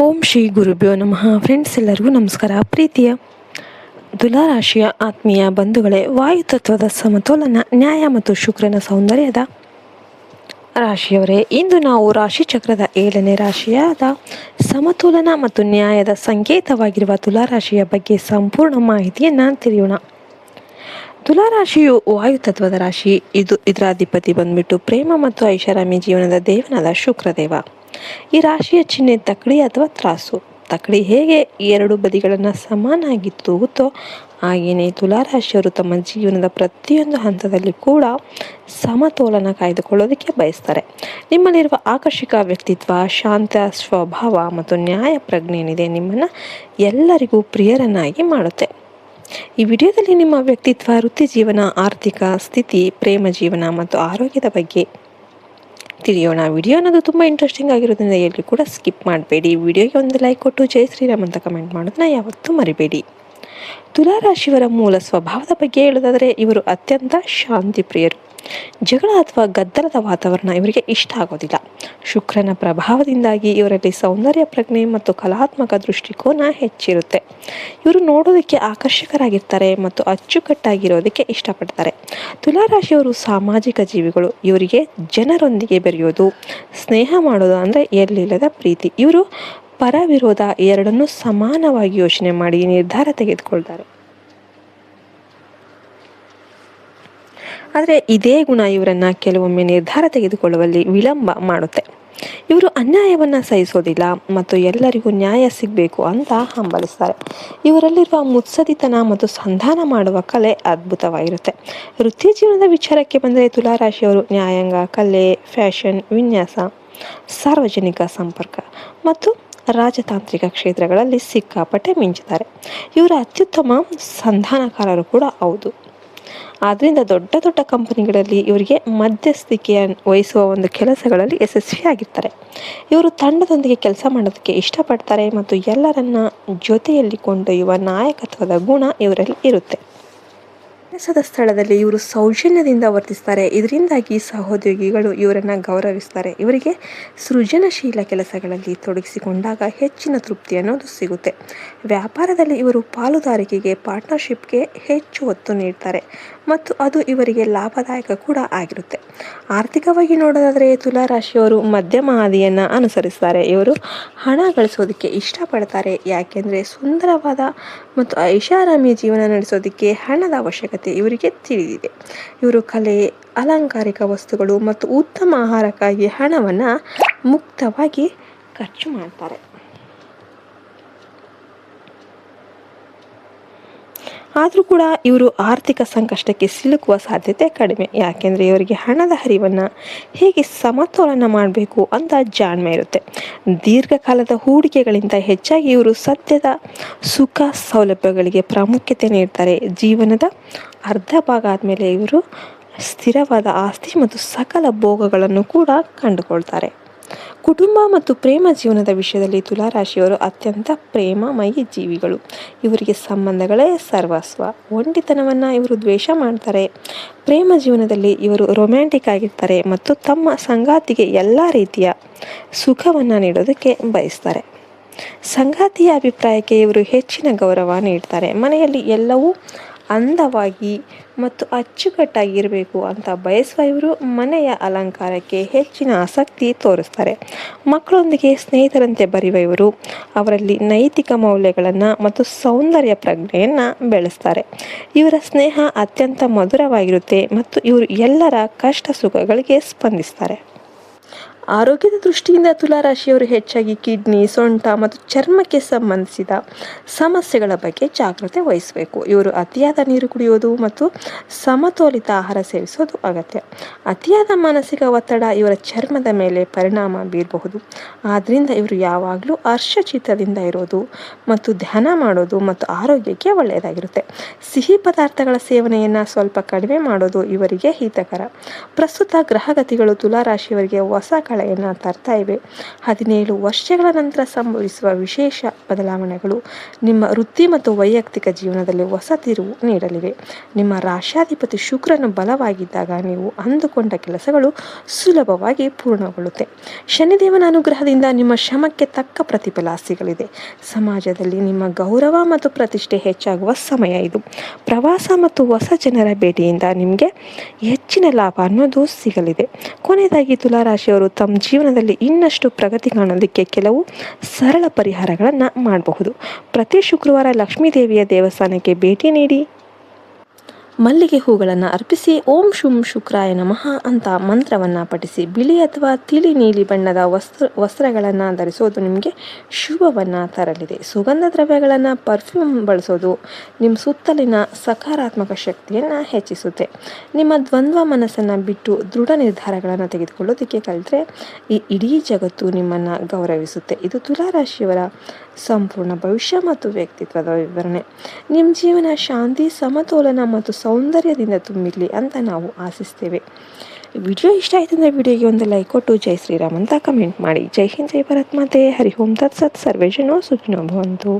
ಓಂ ಶ್ರೀ ಗುರುಭ್ಯೋ ನಮಃ. ಫ್ರೆಂಡ್ಸ್, ಎಲ್ಲರಿಗೂ ನಮಸ್ಕಾರ. ಪ್ರೀತಿಯ ತುಲಾರಾಶಿಯ ಆತ್ಮೀಯ ಬಂಧುಗಳೇ, ವಾಯುತತ್ವದ ಸಮತೋಲನ, ನ್ಯಾಯ ಮತ್ತು ಶುಕ್ರನ ಸೌಂದರ್ಯದ ರಾಶಿಯವರೇ, ಇಂದು ನಾವು ರಾಶಿಚಕ್ರದ 7ನೇ ರಾಶಿಯಾದ ಸಮತೋಲನ ಮತ್ತು ನ್ಯಾಯದ ಸಂಕೇತವಾಗಿರುವ ತುಲಾರಾಶಿಯ ಬಗ್ಗೆ ಸಂಪೂರ್ಣ ಮಾಹಿತಿಯನ್ನು ತಿಳಿಯೋಣ. ತುಲಾರಾಶಿಯು ವಾಯುತತ್ವದ ರಾಶಿ. ಇದರ ಅಧಿಪತಿ ಬಂದ್ಬಿಟ್ಟು ಪ್ರೇಮ ಮತ್ತು ಐಷಾರಾಮಿ ಜೀವನದ ದೇವನಾದ ಶುಕ್ರದೇವ. ಈ ರಾಶಿಯ ಚಿಹ್ನೆ ತಕ್ಕಡಿ ಅಥವಾ ತ್ರಾಸು. ತಕ್ಕಡಿ ಹೇಗೆ ಎರಡು ಬದಿಗಳನ್ನು ಸಮನಾಗಿ ತೂಗುತ್ತೋ ಹಾಗೆಯೇ ತುಲಾರಾಶಿಯವರು ತಮ್ಮ ಜೀವನದ ಪ್ರತಿಯೊಂದು ಹಂತದಲ್ಲಿ ಕೂಡ ಸಮತೋಲನ ಕಾಯ್ದುಕೊಳ್ಳೋದಕ್ಕೆ ಬಯಸ್ತಾರೆ. ನಿಮ್ಮಲ್ಲಿರುವ ಆಕರ್ಷಕ ವ್ಯಕ್ತಿತ್ವ, ಶಾಂತ ಸ್ವಭಾವ ಮತ್ತು ನ್ಯಾಯ ಪ್ರಜ್ಞೆ ಏನಿದೆ ನಿಮ್ಮನ್ನು ಎಲ್ಲರಿಗೂ ಪ್ರಿಯರನ್ನಾಗಿ ಮಾಡುತ್ತೆ. ಈ ವಿಡಿಯೋದಲ್ಲಿ ನಿಮ್ಮ ವ್ಯಕ್ತಿತ್ವ, ವೃತ್ತಿ ಜೀವನ, ಆರ್ಥಿಕ ಸ್ಥಿತಿ, ಪ್ರೇಮ ಜೀವನ ಮತ್ತು ಆರೋಗ್ಯದ ಬಗ್ಗೆ ತಿಳಿಯೋಣ. ವಿಡಿಯೋ ಅನ್ನೋದು ತುಂಬ ಇಂಟ್ರೆಸ್ಟಿಂಗ್ ಆಗಿರೋದ್ರಿಂದ ಎಲ್ಲಿ ಕೂಡ ಸ್ಕಿಪ್ ಮಾಡಬೇಡಿ. ವಿಡಿಯೋಗೆ ಒಂದು ಲೈಕ್ ಕೊಟ್ಟು ಜೈ ಶ್ರೀರಾಮ್ ಅಂತ ಕಮೆಂಟ್ ಮಾಡೋದನ್ನ ಯಾವತ್ತೂ ಮರಿಬೇಡಿ. ತುಲಾರಾಶಿಯವರ ಮೂಲ ಸ್ವಭಾವದ ಬಗ್ಗೆ ಹೇಳೋದಾದರೆ, ಇವರು ಅತ್ಯಂತ ಶಾಂತಿ ಪ್ರಿಯರು. ಜಗಳ ಅಥವಾ ಗದ್ದಲದ ವಾತಾವರಣ ಇವರಿಗೆ ಇಷ್ಟ ಆಗೋದಿಲ್ಲ. ಶುಕ್ರನ ಪ್ರಭಾವದಿಂದಾಗಿ ಇವರಲ್ಲಿ ಸೌಂದರ್ಯ ಪ್ರಜ್ಞೆ ಮತ್ತು ಕಲಾತ್ಮಕ ದೃಷ್ಟಿಕೋನ ಹೆಚ್ಚಿರುತ್ತೆ. ಇವರು ನೋಡೋದಕ್ಕೆ ಆಕರ್ಷಕರಾಗಿರ್ತಾರೆ ಮತ್ತು ಅಚ್ಚುಕಟ್ಟಾಗಿರೋದಕ್ಕೆ ಇಷ್ಟಪಡ್ತಾರೆ. ತುಲಾರಾಶಿಯವರು ಸಾಮಾಜಿಕ ಜೀವಿಗಳು. ಇವರಿಗೆ ಜನರೊಂದಿಗೆ ಬೆರೆಯೋದು, ಸ್ನೇಹ ಮಾಡೋದು ಅಂದರೆ ಎಲ್ಲಿಲ್ಲದ ಪ್ರೀತಿ. ಇವರು ಪರ ವಿರೋಧ ಎರಡನ್ನೂ ಸಮಾನವಾಗಿ ಯೋಚನೆ ಮಾಡಿ ನಿರ್ಧಾರ ತೆಗೆದುಕೊಳ್ತಾರೆ. ಆದರೆ ಇದೇ ಗುಣ ಇವರನ್ನು ಕೆಲವೊಮ್ಮೆ ನಿರ್ಧಾರ ತೆಗೆದುಕೊಳ್ಳುವಲ್ಲಿ ವಿಳಂಬ ಮಾಡುತ್ತೆ. ಇವರು ಅನ್ಯಾಯವನ್ನು ಸಹಿಸೋದಿಲ್ಲ ಮತ್ತು ಎಲ್ಲರಿಗೂ ನ್ಯಾಯ ಸಿಗಬೇಕು ಅಂತ ಹಂಬಲಿಸ್ತಾರೆ. ಇವರಲ್ಲಿರುವ ಮುತ್ಸದಿತನ ಮತ್ತು ಸಂಧಾನ ಮಾಡುವ ಕಲೆ ಅದ್ಭುತವಾಗಿರುತ್ತೆ. ವೃತ್ತಿ ಜೀವನದ ವಿಚಾರಕ್ಕೆ ಬಂದರೆ ತುಲಾರಾಶಿಯವರು ನ್ಯಾಯಾಂಗ, ಕಲೆ, ಫ್ಯಾಷನ್, ವಿನ್ಯಾಸ, ಸಾರ್ವಜನಿಕ ಸಂಪರ್ಕ ಮತ್ತು ರಾಜತಾಂತ್ರಿಕ ಕ್ಷೇತ್ರಗಳಲ್ಲಿ ಸಿಕ್ಕಾಪಟ್ಟೆ ಮಿಂಚುತ್ತಾರೆ. ಇವರ ಅತ್ಯುತ್ತಮ ಸಂಧಾನಕಾರರು ಕೂಡ ಹೌದು. ಆದ್ದರಿಂದ ದೊಡ್ಡ ದೊಡ್ಡ ಕಂಪನಿಗಳಲ್ಲಿ ಇವರಿಗೆ ಮಧ್ಯಸ್ಥಿಕೆ ವಹಿಸುವ ಒಂದು ಕೆಲಸಗಳಲ್ಲಿ ಯಶಸ್ವಿಯಾಗಿರ್ತಾರೆ. ಇವರು ತಂಡದೊಂದಿಗೆ ಕೆಲಸ ಮಾಡೋದಕ್ಕೆ ಇಷ್ಟಪಡ್ತಾರೆ ಮತ್ತು ಎಲ್ಲರನ್ನ ಜೊತೆಯಲ್ಲಿ ಕೊಂಡೊಯ್ಯುವ ನಾಯಕತ್ವದ ಗುಣ ಇವರಲ್ಲಿ ಇರುತ್ತೆ. ಕೆಲಸದ ಸ್ಥಳದಲ್ಲಿ ಇವರು ಸೌಜನ್ಯದಿಂದ ವರ್ತಿಸ್ತಾರೆ. ಇದರಿಂದಾಗಿ ಸಹೋದ್ಯೋಗಿಗಳು ಇವರನ್ನು ಗೌರವಿಸ್ತಾರೆ. ಇವರಿಗೆ ಸೃಜನಶೀಲ ಕೆಲಸಗಳಲ್ಲಿ ತೊಡಗಿಸಿಕೊಂಡಾಗ ಹೆಚ್ಚಿನ ತೃಪ್ತಿ ಅನ್ನೋದು ಸಿಗುತ್ತೆ. ವ್ಯಾಪಾರದಲ್ಲಿ ಇವರು ಪಾಲುದಾರಿಕೆಗೆ, ಪಾರ್ಟ್ನರ್ಶಿಪ್ಗೆ ಹೆಚ್ಚು ಒತ್ತು ನೀಡ್ತಾರೆ ಮತ್ತು ಅದು ಇವರಿಗೆ ಲಾಭದಾಯಕ ಕೂಡ ಆಗಿರುತ್ತೆ. ಆರ್ಥಿಕವಾಗಿ ನೋಡೋದಾದರೆ ತುಲಾರಾಶಿಯವರು ಮಧ್ಯಮ ಹಾದಿಯನ್ನು ಅನುಸರಿಸ್ತಾರೆ. ಇವರು ಹಣ ಗಳಿಸೋದಕ್ಕೆ ಇಷ್ಟಪಡ್ತಾರೆ, ಯಾಕೆಂದರೆ ಸುಂದರವಾದ ಮತ್ತು ಐಷಾರಾಮಿ ಜೀವನ ನಡೆಸೋದಕ್ಕೆ ಹಣದ ಅವಶ್ಯಕತೆ ಇವರಿಗೆ ತಿಳಿದಿದೆ. ಇವರು ಕಲೆ, ಅಲಂಕಾರಿಕ ವಸ್ತುಗಳು ಮತ್ತು ಉತ್ತಮ ಆಹಾರಕ್ಕಾಗಿ ಹಣವನ್ನು ಮುಕ್ತವಾಗಿ ಖರ್ಚು ಮಾಡ್ತಾರೆ. ಆದರೂ ಕೂಡ ಇವರು ಆರ್ಥಿಕ ಸಂಕಷ್ಟಕ್ಕೆ ಸಿಲುಕುವ ಸಾಧ್ಯತೆ ಕಡಿಮೆ, ಯಾಕೆಂದರೆ ಇವರಿಗೆ ಹಣದ ಹರಿವನ್ನು ಹೇಗೆ ಸಮತೋಲನ ಮಾಡಬೇಕು ಅಂತ ಜಾಣ್ಮೆ ಇರುತ್ತೆ. ದೀರ್ಘಕಾಲದ ಹೂಡಿಕೆಗಳಿಂದ ಹೆಚ್ಚಾಗಿ ಇವರು ಸದ್ಯದ ಸುಖ ಸೌಲಭ್ಯಗಳಿಗೆ ಪ್ರಾಮುಖ್ಯತೆ ನೀಡ್ತಾರೆ. ಜೀವನದ ಅರ್ಧ ಭಾಗ ಆದಮೇಲೆ ಇವರು ಸ್ಥಿರವಾದ ಆಸ್ತಿ ಮತ್ತು ಸಕಲ ಭೋಗಗಳನ್ನು ಕೂಡ ಕಂಡುಕೊಳ್ತಾರೆ. ಕುಟುಂಬ ಮತ್ತು ಪ್ರೇಮ ಜೀವನದ ವಿಷಯದಲ್ಲಿ ತುಲಾರಾಶಿಯವರು ಅತ್ಯಂತ ಪ್ರೇಮಮಯಿ ಜೀವಿಗಳು. ಇವರಿಗೆ ಸಂಬಂಧಗಳೇ ಸರ್ವಸ್ವ. ಒಂಟಿತನವನ್ನು ಇವರು ದ್ವೇಷ ಮಾಡ್ತಾರೆ. ಪ್ರೇಮ ಜೀವನದಲ್ಲಿ ಇವರು ರೊಮ್ಯಾಂಟಿಕ್ ಆಗಿರ್ತಾರೆ ಮತ್ತು ತಮ್ಮ ಸಂಗಾತಿಗೆ ಎಲ್ಲ ರೀತಿಯ ಸುಖವನ್ನು ನೀಡೋದಕ್ಕೆ ಬಯಸ್ತಾರೆ. ಸಂಗಾತಿಯ ಅಭಿಪ್ರಾಯಕ್ಕೆ ಇವರು ಹೆಚ್ಚಿನ ಗೌರವ ನೀಡ್ತಾರೆ. ಮನೆಯಲ್ಲಿ ಎಲ್ಲವೂ ಅಂದವಾಗಿ ಮತ್ತು ಅಚ್ಚುಕಟ್ಟಾಗಿರಬೇಕು ಅಂತ ಬಯಸುವ ಇವರು ಮನೆಯ ಅಲಂಕಾರಕ್ಕೆ ಹೆಚ್ಚಿನ ಆಸಕ್ತಿ ತೋರಿಸ್ತಾರೆ. ಮಕ್ಕಳೊಂದಿಗೆ ಸ್ನೇಹಿತರಂತೆ ಬರೆಯುವ ಇವರು ಅವರಲ್ಲಿ ನೈತಿಕ ಮೌಲ್ಯಗಳನ್ನು ಮತ್ತು ಸೌಂದರ್ಯ ಪ್ರಜ್ಞೆಯನ್ನು ಬೆಳೆಸ್ತಾರೆ. ಇವರ ಸ್ನೇಹ ಅತ್ಯಂತ ಮಧುರವಾಗಿರುತ್ತೆ ಮತ್ತು ಇವರು ಎಲ್ಲರ ಕಷ್ಟ ಸುಖಗಳಿಗೆ ಸ್ಪಂದಿಸ್ತಾರೆ. ಆರೋಗ್ಯದ ದೃಷ್ಟಿಯಿಂದ ತುಲಾರಾಶಿಯವರು ಹೆಚ್ಚಾಗಿ ಕಿಡ್ನಿ, ಸೊಂಟ ಮತ್ತು ಚರ್ಮಕ್ಕೆ ಸಂಬಂಧಿಸಿದ ಸಮಸ್ಯೆಗಳ ಬಗ್ಗೆ ಜಾಗ್ರತೆ ವಹಿಸಬೇಕು. ಇವರು ಅತಿಯಾದ ನೀರು ಕುಡಿಯೋದು ಮತ್ತು ಸಮತೋಲಿತ ಆಹಾರ ಸೇವಿಸೋದು ಅಗತ್ಯ. ಅತಿಯಾದ ಮಾನಸಿಕ ಒತ್ತಡ ಇವರ ಚರ್ಮದ ಮೇಲೆ ಪರಿಣಾಮ ಬೀರಬಹುದು. ಆದ್ದರಿಂದ ಇವರು ಯಾವಾಗಲೂ ಹರ್ಷಚಿತ್ತದಿಂದ ಇರೋದು ಮತ್ತು ಧ್ಯಾನ ಮಾಡೋದು ಮತ್ತು ಆರೋಗ್ಯಕ್ಕೆ ಒಳ್ಳೆಯದಾಗಿರುತ್ತೆ. ಸಿಹಿ ಪದಾರ್ಥಗಳ ಸೇವನೆಯನ್ನು ಸ್ವಲ್ಪ ಕಡಿಮೆ ಮಾಡೋದು ಇವರಿಗೆ ಹಿತಕರ. ಪ್ರಸ್ತುತ ಗ್ರಹಗತಿಗಳು ತುಲಾರಾಶಿಯವರಿಗೆ ಹೊಸ ಕಳೆಯನ್ನು ತರ್ತಾ ಇವೆ. 17 ವರ್ಷಗಳ ನಂತರ ಸಂಭವಿಸುವ ವಿಶೇಷ ಬದಲಾವಣೆಗಳು ನಿಮ್ಮ ವೃತ್ತಿ ಮತ್ತು ವೈಯಕ್ತಿಕ ಜೀವನದಲ್ಲಿ ಹೊಸ ತಿರುವು ನೀಡಲಿವೆ. ನಿಮ್ಮ ರಾಶ್ಯಾಧಿಪತಿ ಶುಕ್ರನು ಬಲವಾಗಿದ್ದಾಗ ನೀವು ಅಂದುಕೊಂಡ ಕೆಲಸಗಳು ಸುಲಭವಾಗಿ ಪೂರ್ಣಗೊಳ್ಳುತ್ತೆ. ಶನಿದೇವನ ಅನುಗ್ರಹದಿಂದ ನಿಮ್ಮ ಶ್ರಮಕ್ಕೆ ತಕ್ಕ ಪ್ರತಿಫಲ ಸಿಗಲಿದೆ. ಸಮಾಜದಲ್ಲಿ ನಿಮ್ಮ ಗೌರವ ಮತ್ತು ಪ್ರತಿಷ್ಠೆ ಹೆಚ್ಚಾಗುವ ಸಮಯ ಇದು. ಪ್ರವಾಸ ಮತ್ತು ಹೊಸ ಜನರ ಭೇಟಿಯಿಂದ ನಿಮಗೆ ಹೆಚ್ಚಿನ ಲಾಭ ಅನ್ನೋದು ಸಿಗಲಿದೆ. ಕೊನೆಯದಾಗಿ ತುಲಾರಾಶಿಯವರು ತಮ್ಮ ಜೀವನದಲ್ಲಿ ಇನ್ನಷ್ಟು ಪ್ರಗತಿ ಕಾಣೋದಕ್ಕೆ ಕೆಲವು ಸರಳ ಪರಿಹಾರಗಳನ್ನು ಮಾಡಬಹುದು. ಪ್ರತಿ ಶುಕ್ರವಾರ ಲಕ್ಷ್ಮೀ ದೇವಿಯ ದೇವಸ್ಥಾನಕ್ಕೆ ಭೇಟಿ ನೀಡಿ ಮಲ್ಲಿಗೆ ಹೂಗಳನ್ನು ಅರ್ಪಿಸಿ ಓಂ ಶುಂ ಶುಕ್ರಾಯ ನಮಃ ಅಂತ ಮಂತ್ರವನ್ನು ಪಠಿಸಿ. ಬಿಳಿ ಅಥವಾ ತಿಳಿ ನೀಲಿ ಬಣ್ಣದ ವಸ್ತ್ರಗಳನ್ನು ಧರಿಸೋದು ನಿಮಗೆ ಶುಭವನ್ನು ತರಲಿದೆ. ಸುಗಂಧ ದ್ರವ್ಯಗಳನ್ನು ಪರ್ಫ್ಯೂಮ್ ಬಳಸೋದು ನಿಮ್ಮ ಸುತ್ತಲಿನ ಸಕಾರಾತ್ಮಕ ಶಕ್ತಿಯನ್ನು ಹೆಚ್ಚಿಸುತ್ತೆ. ನಿಮ್ಮ ದ್ವಂದ್ವ ಮನಸ್ಸನ್ನು ಬಿಟ್ಟು ದೃಢ ನಿರ್ಧಾರಗಳನ್ನು ತೆಗೆದುಕೊಳ್ಳೋದಕ್ಕೆ ಕಲಿತರೆ ಈ ಇಡೀ ಜಗತ್ತು ನಿಮ್ಮನ್ನು ಗೌರವಿಸುತ್ತೆ. ಇದು ತುಲಾರಾಶಿಯವರ ಸಂಪೂರ್ಣ ಭವಿಷ್ಯ ಮತ್ತು ವ್ಯಕ್ತಿತ್ವದ ವಿವರಣೆ. ನಿಮ್ಮ ಜೀವನ ಶಾಂತಿ, ಸಮತೋಲನ ಮತ್ತು ಸೌಂದರ್ಯದಿಂದ ತುಂಬಿರಲಿ ಅಂತ ನಾವು ಆಶಿಸ್ತೇವೆ. ವಿಡಿಯೋ ಇಷ್ಟ ಆಯಿತು ಅಂದರೆ ವಿಡಿಯೋಗೆ ಒಂದು ಲೈಕ್ ಕೊಟ್ಟು ಜೈ ಶ್ರೀರಾಮ್ ಅಂತ ಕಮೆಂಟ್ ಮಾಡಿ. ಜೈ ಹಿಂದ್, ಜೈ ಭಾರತ್ ಮಾತೆ. ಹರಿ ಓಂ ತತ್ಸತ್. ಸರ್ವೇ ಜನೋ ಸುಖಿನೋ ಭವಂತು.